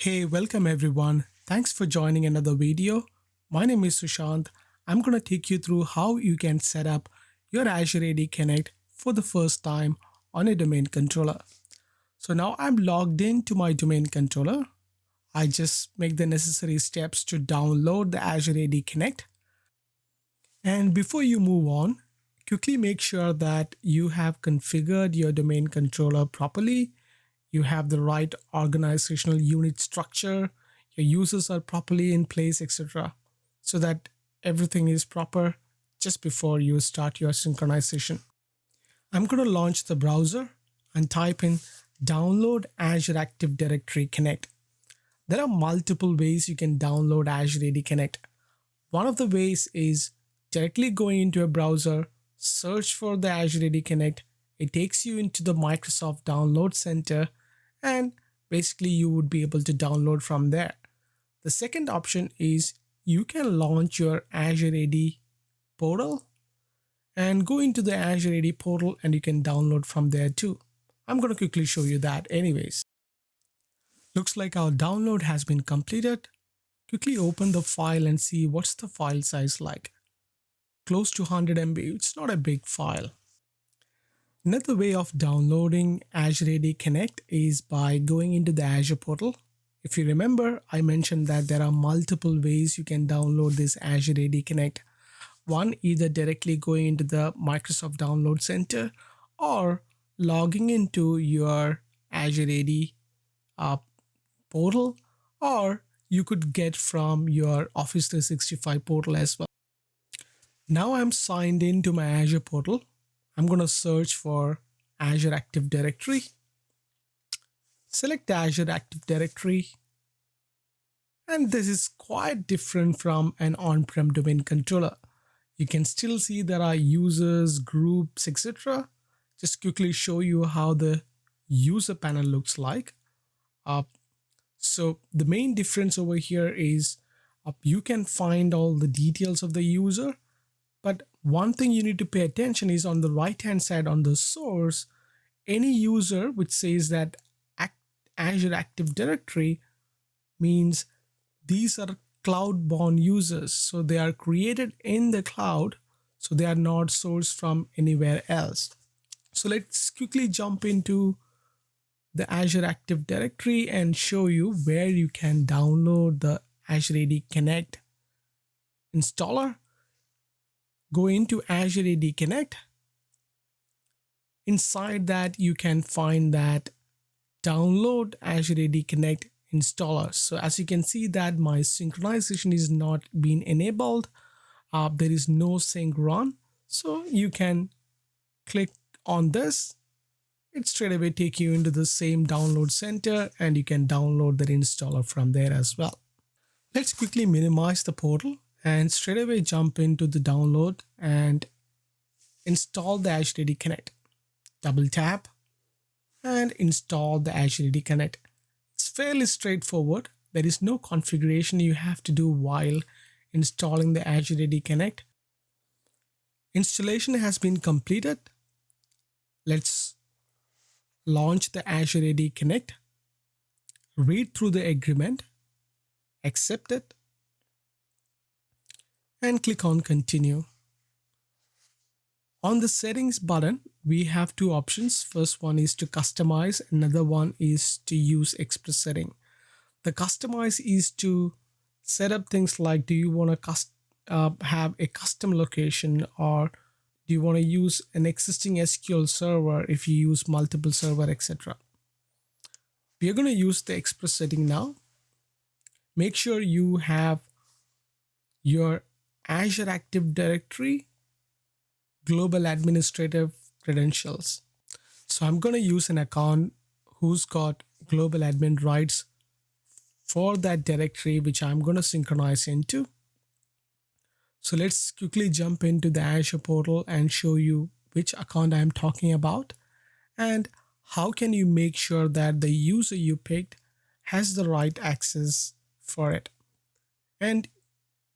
Hey, welcome everyone. Thanks for joining another video. My name is Sushant. I'm going to take you through how you can set up your Azure AD Connect for the first time on a domain controller. So now I'm logged into my domain controller. I just make the necessary steps to download the Azure AD Connect. And before you move on, quickly make sure that you have configured your domain controller properly. You have the right organizational unit structure, your users are properly in place, etc. So that everything is proper just before you start your synchronization. I'm going to launch the browser and type in download Azure Active Directory Connect. There are multiple ways you can download Azure AD Connect. One of the ways is directly going into a browser, search for the Azure AD Connect. It takes you into the Microsoft Download Center, and basically you would be able to download from there. The second option is you can launch your Azure AD portal and go into the Azure AD portal and you can download from there too. I'm going to quickly show you that anyways. Looks like our download has been completed. Quickly open the file and see what's the file size like. Close to 100 MB. It's not a big file. Another way of downloading Azure AD Connect is by going into the Azure portal. If you remember, I mentioned that there are multiple ways you can download this Azure AD Connect. One, either directly going into the Microsoft Download Center or logging into your Azure AD portal, or you could get from your Office 365 portal as well. Now I'm signed into my Azure portal. I'm going to search for Azure Active Directory. Select Azure Active Directory. And this is quite different from an on-prem domain controller. You can still see there are users, groups, etc. Just quickly show you how the user panel looks like. So the main difference over here is you can find all the details of the user. But one thing you need to pay attention is on the right hand side on the source, any user which says that Azure Active Directory means these are cloud-born users. So they are created in the cloud. So they are not sourced from anywhere else. So let's quickly jump into the Azure Active Directory and show you where you can download the Azure AD Connect installer. Go into Azure AD Connect. Inside that, you can find that download Azure AD Connect installer. So as you can see that my synchronization is not being enabled. There is no sync run. So you can click on this. It straight away take you into the same download center and you can download that installer from there as well. Let's quickly minimize the portal and straight away jump into the download and install the Azure AD Connect. Double tap and install the Azure AD Connect. It's fairly straightforward. There is no configuration you have to do while installing the Azure AD Connect. Installation has been completed. Let's launch the Azure AD Connect. Read through the agreement, accept it, and click on continue. On the settings button, we have two options. First one is to customize. Another one is to use express setting. The customize is to set up things like, do you want to have a custom location, or do you want to use an existing SQL server if you use multiple server, etc. We are going to use the express setting now. Make sure you have your Azure Active Directory global administrative credentials. So I'm going to use an account who's got global admin rights for that directory, which I'm going to synchronize into. So let's quickly jump into the Azure portal and show you which account I'm talking about and how can you make sure that the user you picked has the right access for it. And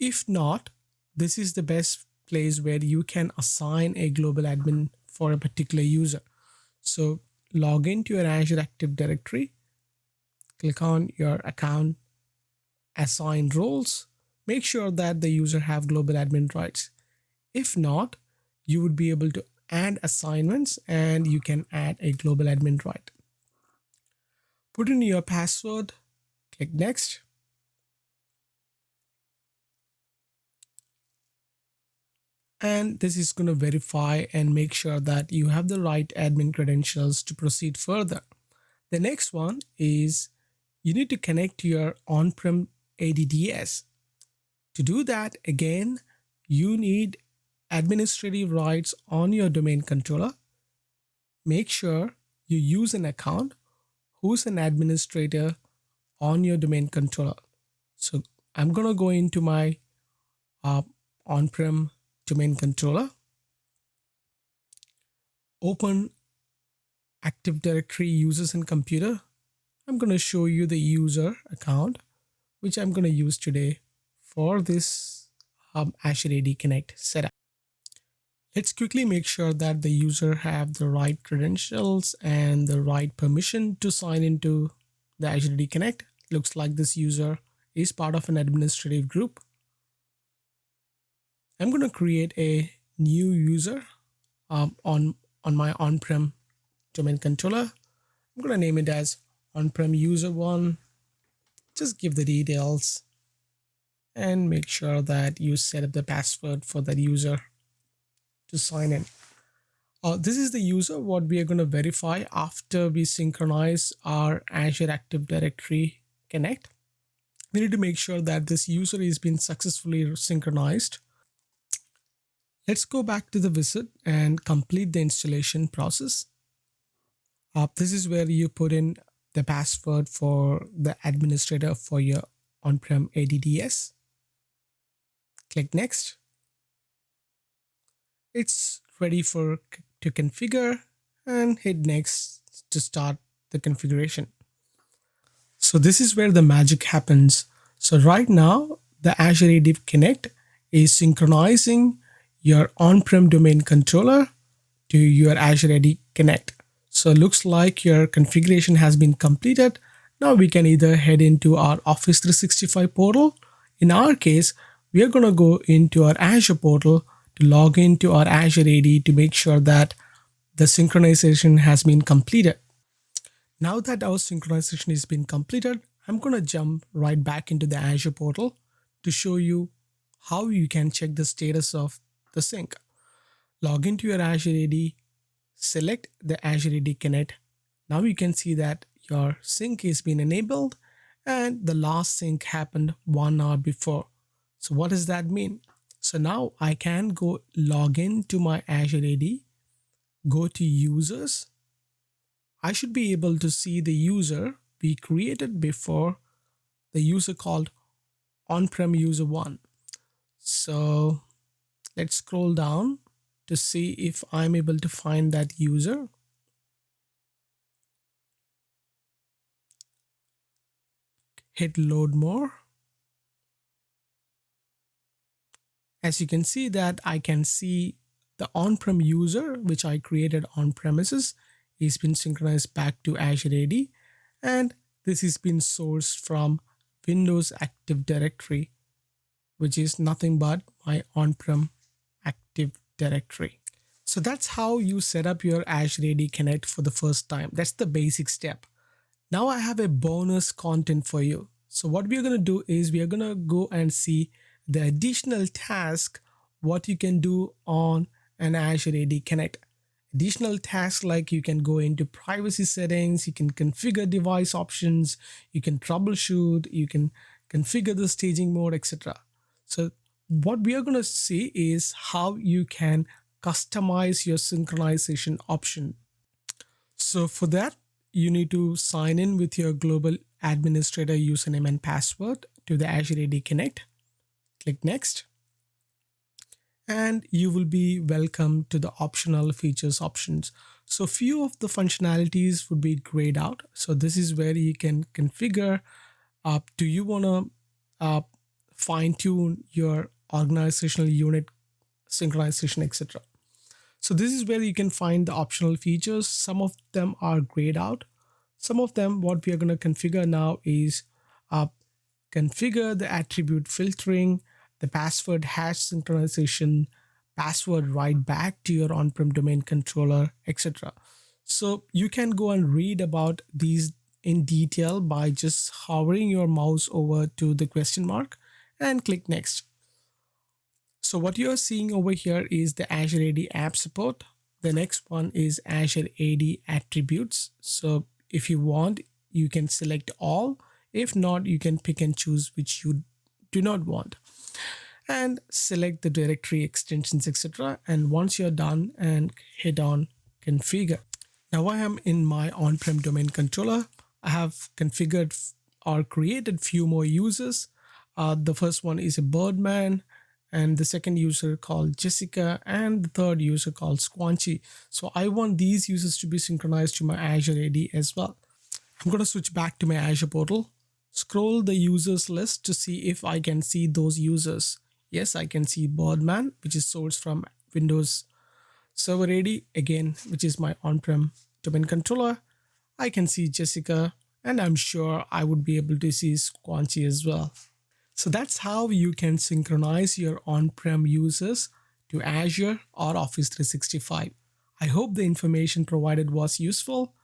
if not, this is the best place where you can assign a global admin for a particular user. So log into your Azure Active Directory, click on your account, assign roles, make sure that the user have global admin rights. If not, you would be able to add assignments and you can add a global admin right. Put in your password, click next. And this is going to verify and make sure that you have the right admin credentials to proceed further. The next one is you need to connect to your on-prem ADDS. To do that, again, you need administrative rights on your domain controller. Make sure you use an account who's an administrator on your domain controller. So I'm going to go into my uh, on-prem domain controller, open Active Directory users and computer. I'm going to show you the user account, which I'm going to use today for this Azure AD Connect setup. Let's quickly make sure that the user have the right credentials and the right permission to sign into the Azure AD Connect. Looks like this user is part of an administrative group. I'm going to create a new user on my on-prem domain controller. I'm going to name it as on-prem user 1. Just give the details and make sure that you set up the password for that user to sign in. This is the user what we are going to verify after we synchronize our Azure Active Directory Connect. We need to make sure that this user is being successfully synchronized. Let's go back to the visit and complete the installation process. This is where you put in the password for the administrator for your on-prem ADDS. Click next. It's ready to configure and hit next to start the configuration. So this is where the magic happens. So right now the Azure AD Connect is synchronizing your on-prem domain controller to your Azure AD Connect. So it looks like your configuration has been completed. Now we can either head into our Office 365 portal. In our case, we are going to go into our Azure portal to log into our Azure AD to make sure that the synchronization has been completed. Now that our synchronization has been completed, I'm going to jump right back into the Azure portal to show you how you can check the status of the sync. Log into your Azure AD, select the Azure AD Connect. Now you can see that your sync is being enabled and the last sync happened 1 hour before. So what does that mean? So now I can go log in to my Azure AD, go to users. I should be able to see the user we created before, the user called on-prem user 1. So let's scroll down to see if I'm able to find that user. Hit load more. As you can see that I can see the on-prem user which I created on premises is been synchronized back to Azure AD, and this has been sourced from Windows Active Directory, which is nothing but my on-prem Active Directory. So that's how you set up your Azure AD Connect for the first time. That's the basic step. Now I have a bonus content for you. So what we are going to do is we are going to go and see the additional task, what you can do on an Azure AD Connect. Additional tasks like you can go into privacy settings, you can configure device options, you can troubleshoot, you can configure the staging mode, etc. So what we are going to see is how you can customize your synchronization option. So for that, you need to sign in with your global administrator username and password to the Azure AD Connect. Click next. And you will be welcome to the optional features options. So few of the functionalities would be grayed out. So this is where you can configure, do you want to fine tune your organizational unit synchronization, etc. So this is where you can find the optional features. Some of them are grayed out. Some of them, what we are going to configure now is uh, configure the attribute filtering, the password hash synchronization, password write back to your on-prem domain controller, etc. So you can go and read about these in detail by just hovering your mouse over to the question mark and click next. So what you're seeing over here is the Azure AD app support. The next one is Azure AD attributes. So if you want, you can select all. If not, you can pick and choose which you do not want and select the directory extensions, etc. And once you're done, and hit on configure. Now I am in my on-prem domain controller. I have configured or created few more users. The first one is a Birdman, and the second user called Jessica, and the third user called Squanchy. So I want these users to be synchronized to my Azure AD as well. I'm going to switch back to my Azure portal, scroll the users list to see if I can see those users. Yes, I can see Birdman, which is sourced from Windows Server AD, again, which is my on-prem domain controller. I can see Jessica, and I'm sure I would be able to see Squanchy as well. So that's how you can synchronize your on-prem users to Azure or Office 365. I hope the information provided was useful.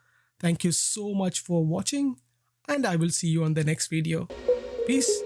Thank you so much for watching, and I will see you on the next video. Peace.